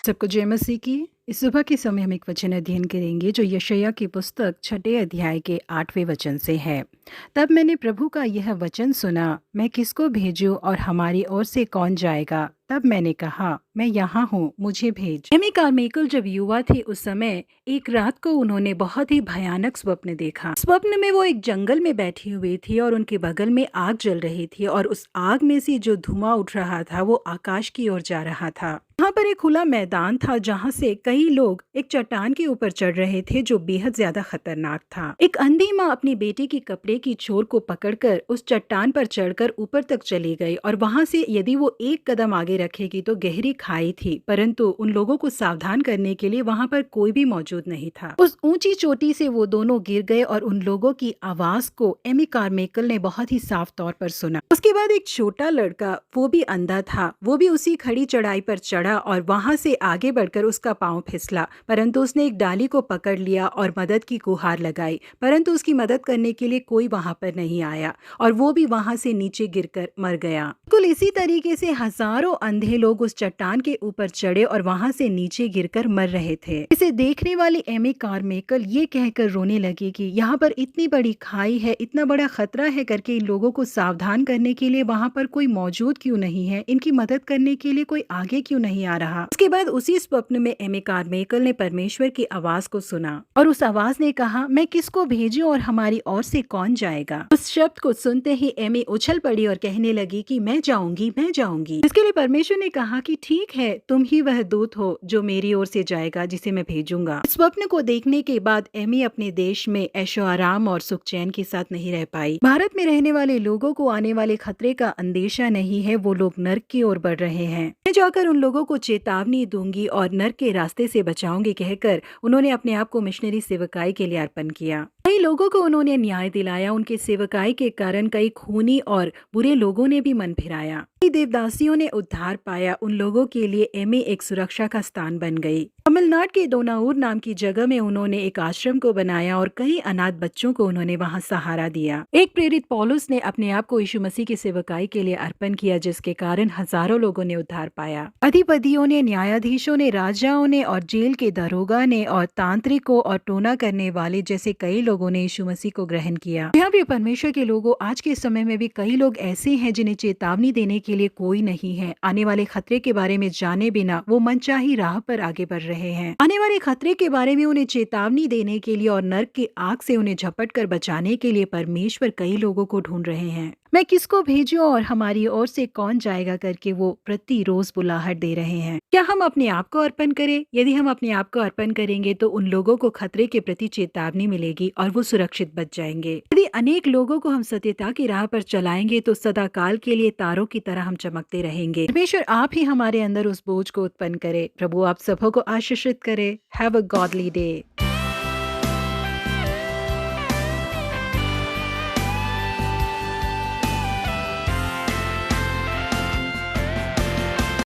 सबको जय मसीह की। इस सुबह के समय हम एक वचन अध्ययन करेंगे जो यशायाह की पुस्तक 6 अध्याय के 8वें वचन से है। तब मैंने प्रभु का यह वचन सुना, मैं किसको भेजूं और हमारी ओर से कौन जाएगा। तब मैंने कहा, मैं यहाँ हूँ, मुझे भेज। एमी कार्माइकल जब युवा थे उस समय एक रात को उन्होंने बहुत ही भयानक स्वप्न देखा। स्वप्न में वो एक जंगल में बैठी हुई थी और उनके बगल में आग जल रही थी और उस आग में से जो धुआं उठ रहा था वो आकाश की ओर जा रहा था। वहाँ पर एक खुला मैदान था जहाँ से कई लोग एक चट्टान के ऊपर चढ़ रहे थे जो बेहद ज्यादा खतरनाक था। एक अंधी माँ अपनी बेटी की कपड़े की छोर को पकड़कर उस चट्टान पर चढ़कर ऊपर तक चली गई और वहां से यदि वो एक कदम आगे रखेगी तो गहरी खाई थी, परंतु उन लोगों को सावधान करने के लिए वहां पर कोई भी मौजूद नहीं था। उस ऊंची चोटी से वो दोनों गिर गए और उन लोगों की आवाज को एमी कार्माइकल ने बहुत ही साफ तौर पर सुना। उसके बाद एक छोटा लड़का, वो भी अंधा था, वो भी उसी खड़ी चढ़ाई पर चढ़ा और वहां से आगे बढ़कर उसका पांव फिसला, परंतु उसने एक डाली को पकड़ लिया और मदद की गुहार लगाई, परंतु उसकी मदद करने के लिए कोई वहां पर नहीं आया और वो भी वहां से नीचे गिरकर मर गया। बिल्कुल इसी तरीके से हजारों अंधे लोग उस चट्टान के ऊपर चढ़े और वहां से नीचे गिरकर मर रहे थे। इसे देखने वाली एमी कार्माइकल ये कहकर रोने लगी कि यहाँ पर इतनी बड़ी खाई है, इतना बड़ा खतरा है करके इन लोगों को सावधान करने के लिए वहां पर कोई मौजूद क्यों नहीं है, इनकी मदद करने के लिए कोई आगे क्यों नहीं आ रहा। उसके बाद उसी स्वप्न में एमी कार्माइकल ने परमेश्वर की आवाज को सुना और उस आवाज ने कहा, मैं किसको भेजूं और हमारी ओर से कौन जाएगा। उस शब्द को सुनते ही एमी उछल पड़ी और कहने लगी कि मैं जाऊंगी, मैं जाऊंगी। इसके लिए परमेश्वर ने कहा कि ठीक है, तुम ही वह दूत हो जो मेरी ओर से जाएगा, जिसे मैं भेजूंगा। स्वप्न को देखने के बाद एमी अपने देश में ऐशो आराम और सुख चैन के साथ नहीं रह पाई। भारत में रहने वाले लोगों को आने वाले खतरे का अंदेशा नहीं है, वो लोग नर्क की ओर बढ़ रहे हैं। मैं जाकर उन लोगों को चेतावनी दूंगी और नर्क के रास्ते से बचाऊंगी कहकर उन्होंने अपने आप को मिशनरी सेवकाई के लिए अर्पण किया। कई लोगों को उन्होंने न्याय दिलाया, उनके सेवकाई के कारण कई खूनी और बुरे लोगों ने भी मन फिराया। कई देवदासियों ने उद्धार पाया। उन लोगों के लिए एमी एक सुरक्षा का स्थान बन गई। तमिलनाडु के दोनाऊर नाम की जगह में उन्होंने एक आश्रम को बनाया और कई अनाथ बच्चों को उन्होंने वहां सहारा दिया। एक प्रेरित पौलुस ने अपने आप को यीशु मसीह की सेवकाई के लिए अर्पण किया, जिसके कारण हजारों लोगों ने उद्धार पाया। अधिपतियों ने, न्यायाधीशों ने, राजाओं ने और जेल के दरोगा ने और तांत्रिकों और टोना करने वाले जैसे कई लोगों ने यीशु मसीह को ग्रहण किया। यहाँ भी परमेश्वर के लोगों, आज के समय में भी कई लोग ऐसे हैं जिन्हें चेतावनी देने के लिए कोई नहीं है। आने वाले खतरे के बारे में जाने बिना वो मनचाही राह पर आगे बढ़ रहे हैं। आने वाले खतरे के बारे में उन्हें चेतावनी देने के लिए और नर्क की आग से उन्हें झपट कर बचाने के लिए परमेश्वर कई लोगों को ढूंढ रहे हैं। मैं किसको भेजूं और हमारी ओर से कौन जाएगा करके वो प्रतिरोज बुलाहट दे रहे हैं। क्या हम अपने आप को अर्पण करें? यदि हम अपने आप को अर्पण करेंगे तो उन लोगों को खतरे के प्रति चेतावनी मिलेगी और वो सुरक्षित बच जाएंगे। यदि अनेक लोगों को हम सत्यता की राह पर चलाएंगे तो सदा काल के लिए तारों की तरह हम चमकते रहेंगे। परमेश्वर आप ही हमारे अंदर उस बोझ को उत्पन्न करे। प्रभु आप सबों को आशीषित करे। Have a godly day.